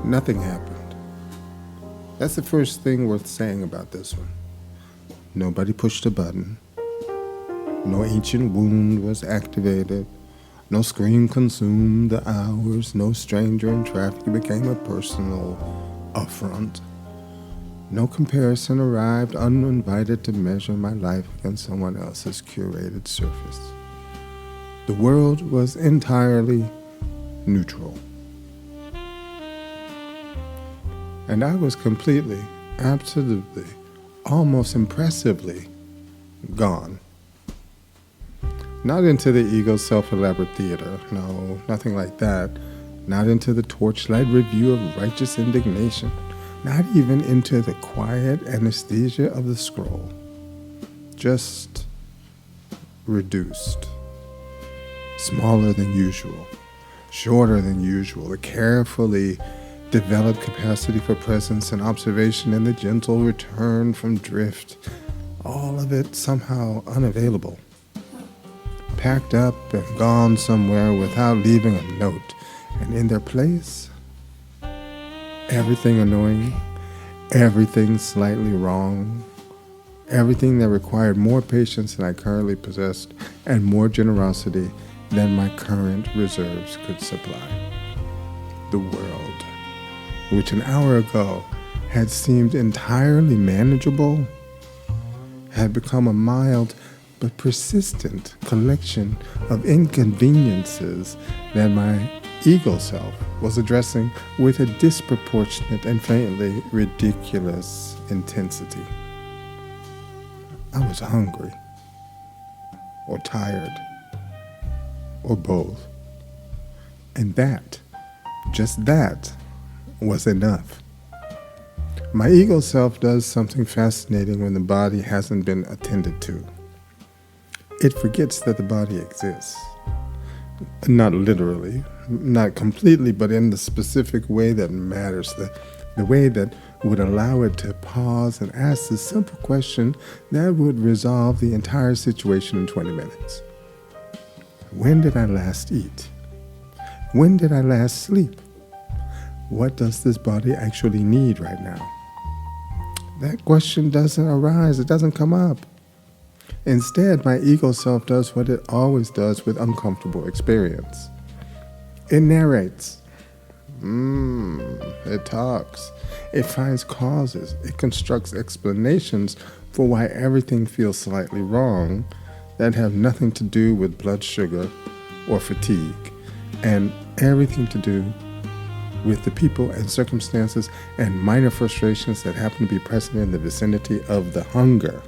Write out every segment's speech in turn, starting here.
Nothing happened. That's the first thing worth saying about this one. Nobody pushed a button. No ancient wound was activated. No scream consumed the hours. No stranger in traffic became a personal affront. No comparison arrived uninvited to measure my life against someone else's curated surface. The world was entirely neutral. And I was completely, absolutely, almost impressively gone. Not into the ego's self-elaborate theater, no, nothing like that. Not into the torchlight review of righteous indignation. Not even into the quiet anesthesia of the scroll. Just reduced. Smaller than usual. Shorter than usual. A carefully developed capacity for presence and observation and the gentle return from drift. All of it somehow unavailable. Packed up and gone somewhere without leaving a note. And in their place, everything annoying, everything slightly wrong, everything that required more patience than I currently possessed and more generosity than my current reserves could supply. The world, which an hour ago had seemed entirely manageable, had become a mild but persistent collection of inconveniences that my ego self was addressing with a disproportionate and faintly ridiculous intensity. I was hungry, or tired, or both. And that, just that, was enough. My ego self does something fascinating when the body hasn't been attended to. It forgets that the body exists. Not literally, not completely, but in the specific way that matters, the way that would allow it to pause and ask the simple question that would resolve the entire situation in 20 minutes. When did I last eat? When did I last sleep? What does this body actually need right now? That question doesn't arise, it doesn't come up. Instead, my ego self does what it always does with uncomfortable experience. It narrates. It talks. It finds causes. It constructs explanations for why everything feels slightly wrong that have nothing to do with blood sugar or fatigue, and everything to do with the people and circumstances and minor frustrations that happen to be present in the vicinity of the hunger.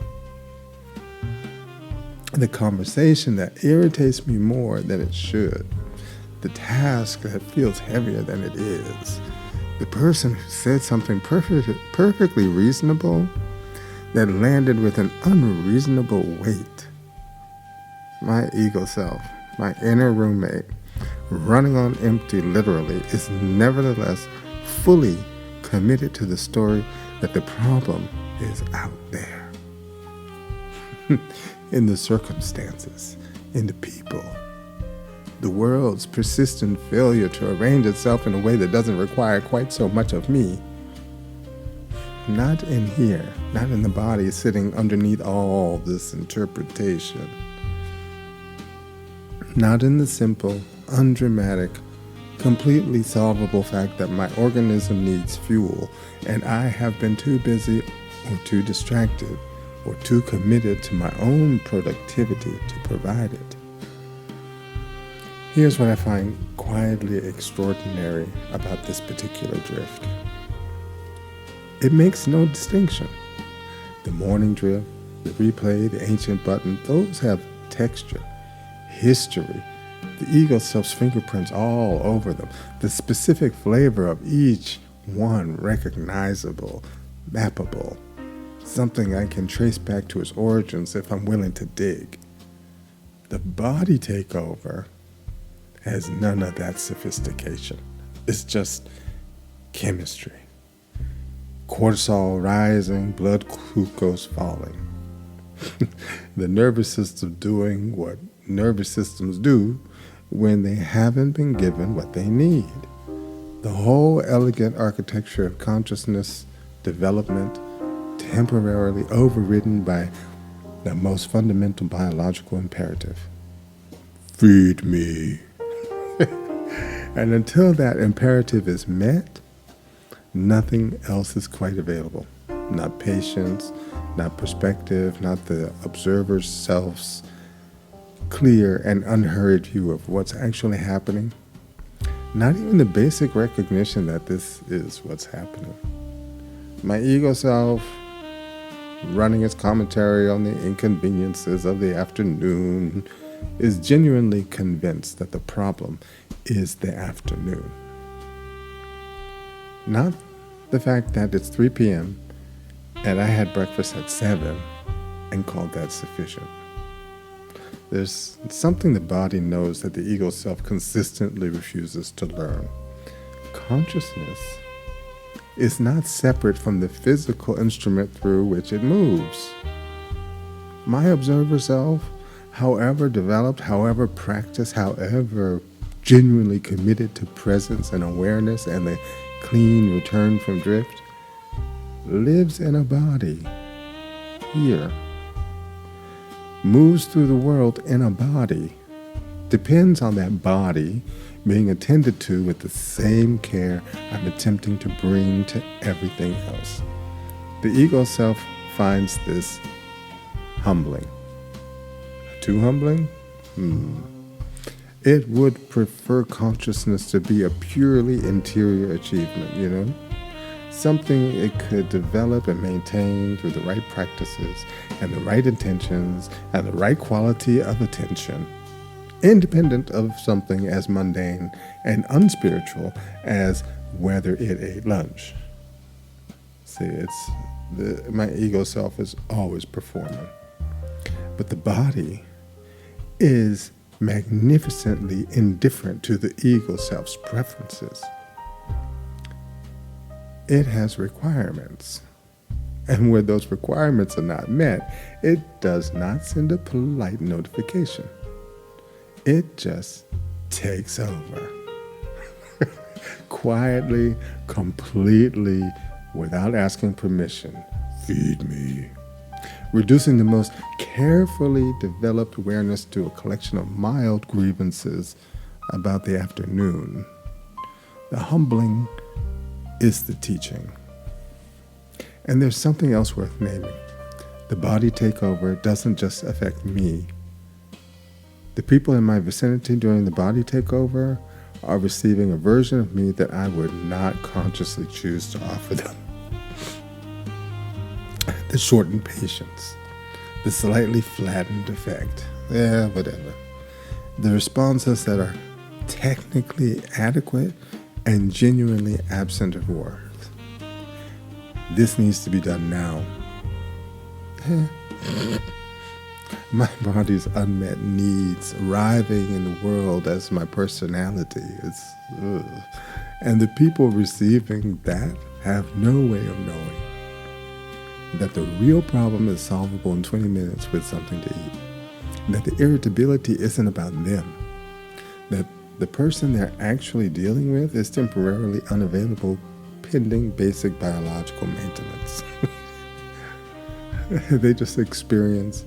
The conversation that irritates me more than it should. The task that feels heavier than it is. The person who said something perfectly reasonable that landed with an unreasonable weight. My ego self, my inner roommate, running on empty literally, is nevertheless fully committed to the story that the problem is out there. In the circumstances, in the people. The world's persistent failure to arrange itself in a way that doesn't require quite so much of me. Not in here, not in the body sitting underneath all this interpretation. Not in the simple, undramatic, completely solvable fact that my organism needs fuel and I have been too busy or too distracted or too committed to my own productivity to provide it. Here's what I find quietly extraordinary about this particular drift. It makes no distinction. The morning drift, the replay, the ancient button, those have texture, history, the ego self's fingerprints all over them, the specific flavor of each one recognizable, mappable, something I can trace back to its origins if I'm willing to dig. The body takeover has none of that sophistication. It's just chemistry. Cortisol rising, blood glucose falling. The nervous system doing what nervous systems do when they haven't been given what they need. The whole elegant architecture of consciousness development temporarily overridden by the most fundamental biological imperative. Feed me. And until that imperative is met, nothing else is quite available. Not patience, not perspective, not the observer's self's clear and unhurried view of what's actually happening. Not even the basic recognition that this is what's happening. My ego self, running its commentary on the inconveniences of the afternoon, is genuinely convinced that the problem is the afternoon. Not the fact that it's 3 p.m. and I had breakfast at 7 and called that sufficient. There's something the body knows that the ego self consistently refuses to learn. Consciousness is not separate from the physical instrument through which it moves. My observer self, however developed, however practiced, however genuinely committed to presence and awareness and the clean return from drift, lives in a body here, moves through the world in a body, depends on that body being attended to with the same care I'm attempting to bring to everything else. The ego self finds this humbling. Too humbling? It would prefer consciousness to be a purely interior achievement, something it could develop and maintain through the right practices and the right intentions and the right quality of attention, independent of something as mundane and unspiritual as whether it ate lunch. See, my ego self is always performing. But the body is magnificently indifferent to the ego self's preferences. It has requirements. And where those requirements are not met, it does not send a polite notification. It just takes over. Quietly, completely, without asking permission. Feed me. Reducing the most carefully developed awareness to a collection of mild grievances about the afternoon. The humbling is the teaching. And there's something else worth naming. The body takeover doesn't just affect me. The people in my vicinity during the body takeover are receiving a version of me that I would not consciously choose to offer them. The shortened patience, the slightly flattened effect, whatever. The responses that are technically adequate and genuinely absent of words. This needs to be done now. My body's unmet needs arriving in the world as my personality is, and the people receiving that have no way of knowing that the real problem is solvable in 20 minutes with something to eat. That the irritability isn't about them. That the person they're actually dealing with is temporarily unavailable pending basic biological maintenance. They just experience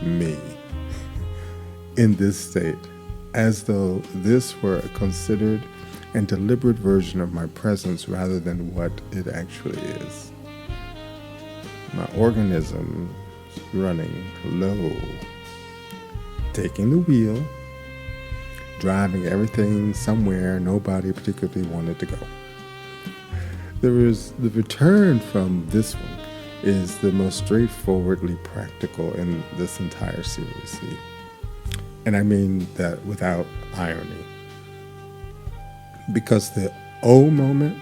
me in this state as though this were a considered and deliberate version of my presence rather than what it actually is. My organism running low, taking the wheel, driving everything somewhere nobody particularly wanted to go. There is the return from this one is the most straightforwardly practical in this entire series. See? And I mean that without irony. Because the O moment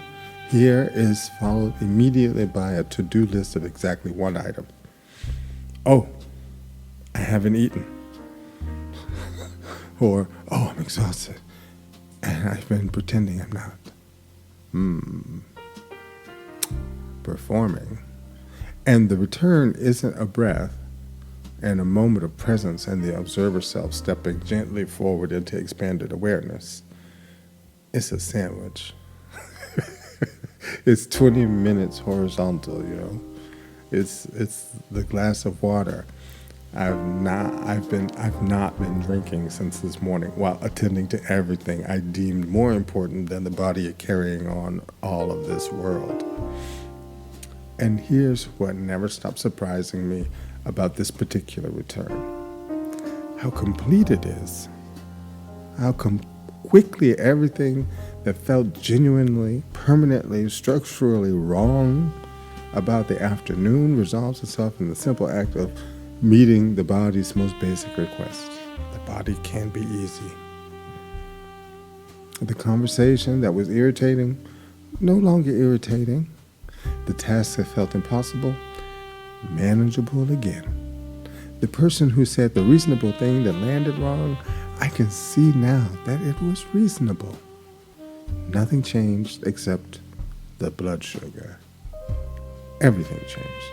here is followed immediately by a to-do list of exactly one item. Oh, I haven't eaten. Or, oh, I'm exhausted. And I've been pretending I'm not. Performing. And the return isn't a breath and a moment of presence and the observer self stepping gently forward into expanded awareness. It's a sandwich. It's 20 minutes horizontal, It's the glass of water. I've not been drinking since this morning while attending to everything I deemed more important than the body carrying on all of this world. And here's what never stops surprising me about this particular return. How complete it is. How quickly everything that felt genuinely, permanently, structurally wrong about the afternoon resolves itself in the simple act of meeting the body's most basic request. The body can be easy. The conversation that was irritating, no longer irritating. The task that felt impossible, manageable again. The person who said the reasonable thing that landed wrong, I can see now that it was reasonable. Nothing changed except the blood sugar. Everything changed.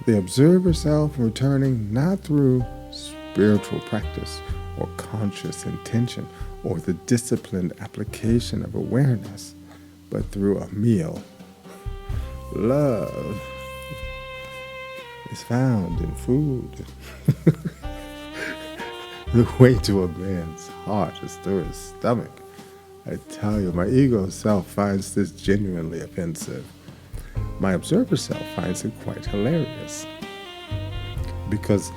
The observer self returning not through spiritual practice or conscious intention or the disciplined application of awareness, but through a meal. Love is found in food. The way to a man's heart is through his stomach. I tell you, my ego self finds this genuinely offensive. My observer self finds it quite hilarious. Because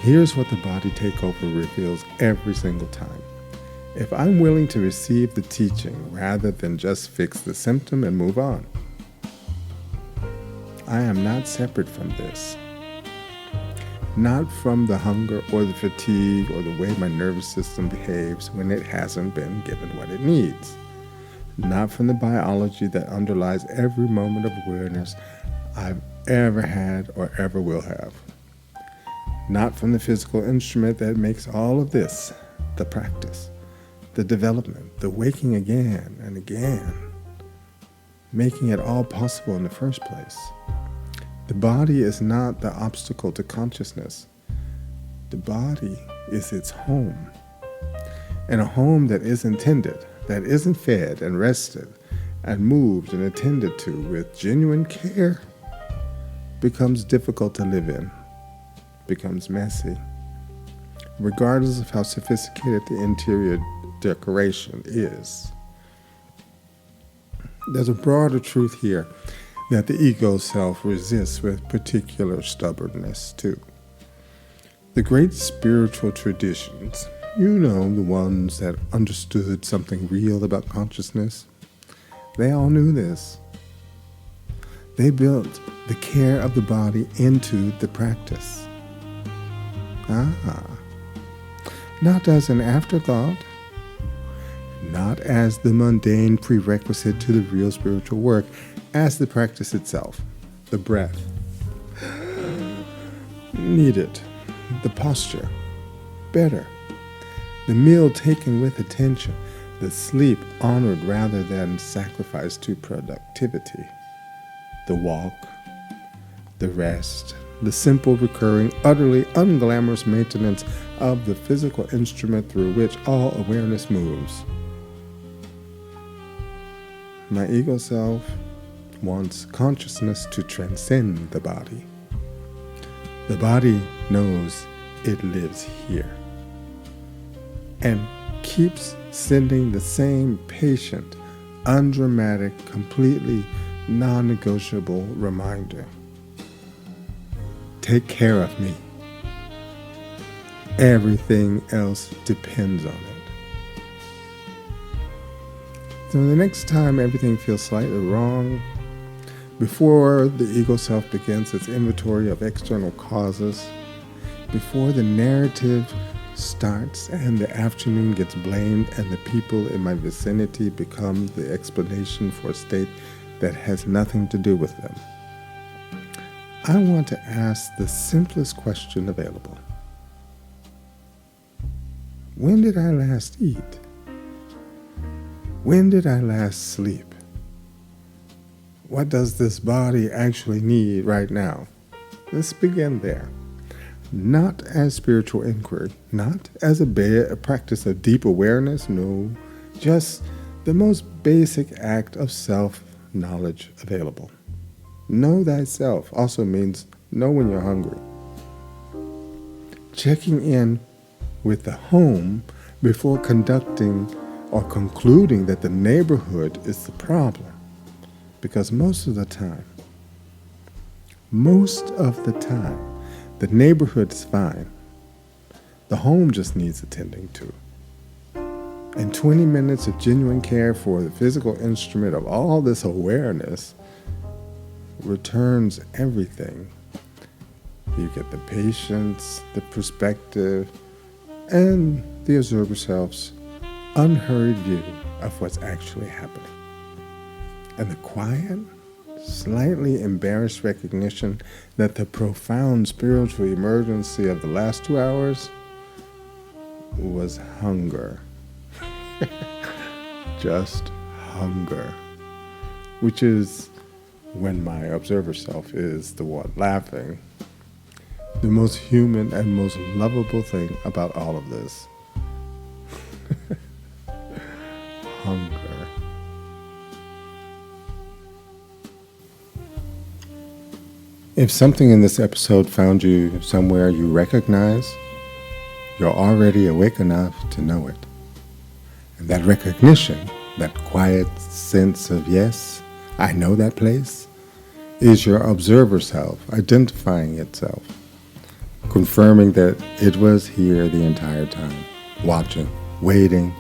here's what the body takeover reveals every single time. If I'm willing to receive the teaching rather than just fix the symptom and move on, I am not separate from this. Not from the hunger or the fatigue or the way my nervous system behaves when it hasn't been given what it needs. Not from the biology that underlies every moment of awareness I've ever had or ever will have. Not from the physical instrument that makes all of this, the practice, the development, the waking again and again, making it all possible in the first place. The body is not the obstacle to consciousness. The body is its home. And a home that isn't tended, that isn't fed and rested and moved and attended to with genuine care becomes difficult to live in, becomes messy, regardless of how sophisticated the interior decoration is. There's a broader truth here that the ego self resists with particular stubbornness too. The great spiritual traditions, the ones that understood something real about consciousness, they all knew this. They built the care of the body into the practice. Not as an afterthought, not as the mundane prerequisite to the real spiritual work, as the practice itself, the breath needed, the posture better, the meal taken with attention, the sleep honored rather than sacrificed to productivity, the walk, the rest, the simple, recurring, utterly unglamorous maintenance of the physical instrument through which all awareness moves. My ego self wants consciousness to transcend the body. The body knows it lives here and keeps sending the same patient, undramatic, completely non-negotiable reminder. Take care of me. Everything else depends on it. So the next time everything feels slightly wrong, before the ego self begins its inventory of external causes, before the narrative starts and the afternoon gets blamed and the people in my vicinity become the explanation for a state that has nothing to do with them, I want to ask the simplest question available. When did I last eat? When did I last sleep? What does this body actually need right now? Let's begin there. Not as spiritual inquiry, not as a practice of deep awareness, no, just the most basic act of knowledge available. Know thyself also means know when you're hungry. Checking in with the home before conducting or concluding that the neighborhood is the problem. Because most of the time, the neighborhood is fine. The home just needs attending to. And 20 minutes of genuine care for the physical instrument of all this awareness returns everything. You get the patience, the perspective, and the observer self's unhurried view of what's actually happening. And the quiet, slightly embarrassed recognition that the profound spiritual emergency of the last 2 hours was hunger. Just hunger. Which is, when my observer self is the one laughing, the most human and most lovable thing about all of this. Hunger. If something in this episode found you somewhere you recognize, you're already awake enough to know it. And that recognition, that quiet sense of yes, I know that place, is your observer self identifying itself, confirming that it was here the entire time, watching, waiting,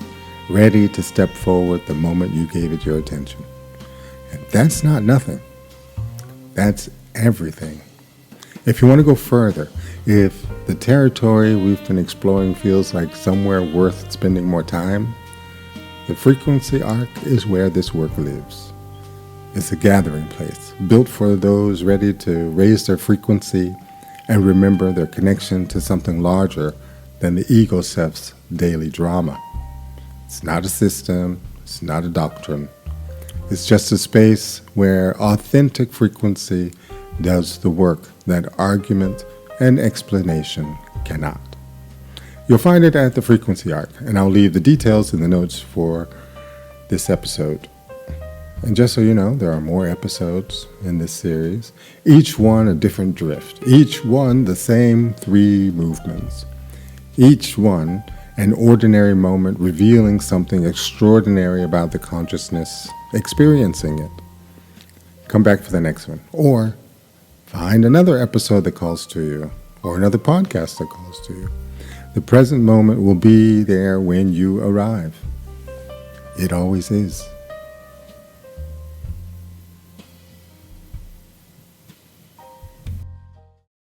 ready to step forward the moment you gave it your attention. And that's not nothing. That's everything. If you want to go further, if the territory we've been exploring feels like somewhere worth spending more time, the frequency arc is where this work lives. It's a gathering place, built for those ready to raise their frequency and remember their connection to something larger than the ego self's daily drama. It's not a system, it's not a doctrine. It's just a space where authentic frequency does the work that argument and explanation cannot. You'll find it at the frequency arc, and I'll leave the details in the notes for this episode. And just so you know, there are more episodes in this series, each one a different drift, each one the same 3 movements, each one an ordinary moment revealing something extraordinary about the consciousness experiencing it. Come back for the next one, or find another episode that calls to you, or another podcast that calls to you. The present moment will be there when you arrive. It always is.